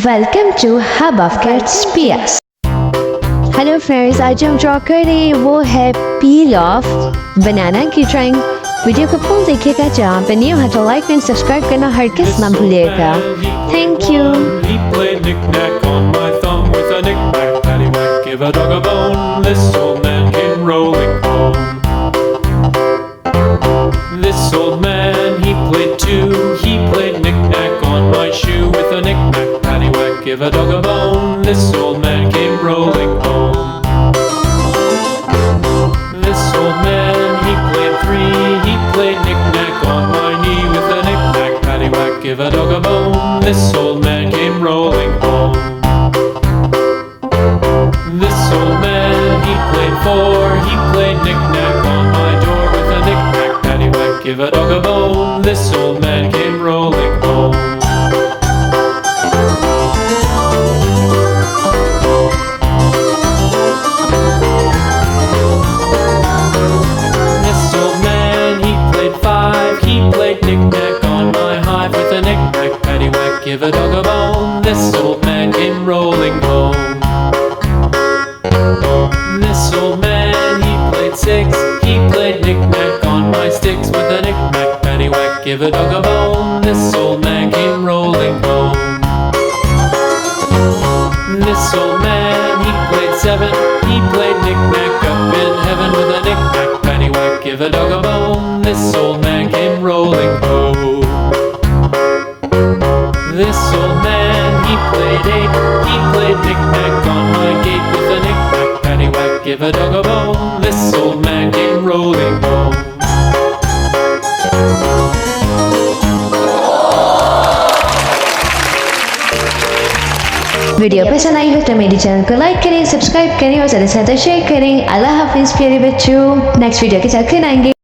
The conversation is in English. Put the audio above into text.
Welcome to hub of kids PS. Hello friends, आज हम draw कर रहे हैं वो है पील ऑफ बनाना की ड्राइंग। वीडियो को फुल देखिएगा, जहाँ पे न्यू है तो लाइक एंड सब्सक्राइब करना हरगिज़ ना भूलिएगा। Thank you. He played knick-knack on my thumb with a knick-knack, paddywhack, give a dog a bone. This old man came rolling home. This old man, he played too. He played knick-knack on my shoe with a knick-knack, paddywhack, give a dog a bone. This old man came rolling home. This old man, he played three. He played knick-knack on my knee with a knick-knack, paddywhack, give a dog a bone. This old man came rolling home. This old man, he played four. He played knick-knack on my door with a knick-knack, paddywhack, give a dog a bone. This old man came rolling home. This old man, he played five. He played knick-knack on my hive with a knick-knack, paddywhack, give a dog a bone. This old man came rolling home. This old man, he played six. He played knick-knack on my sticks with a knick-knack, paddywhack, give a dog a bone. This old man came rolling home. This old man, he played seven. He played knick-knack up in heaven with a knick-knack, paddywhack, give a dog a bone. This old man came rolling home. This old man, he played eight. He played knick-knack on my gate with a knick-knack, paddywhack, give a dog a bone. This old man came rolling home. Video पसंद आई हो तो मेरे channel को like करें, subscribe करें और ज़्यादा से ज़्यादा शेयर करें। अल्लाह हाफिज़ प्यारे बच्चों, नेक्स्ट वीडियो के साथ फिर आएंगे।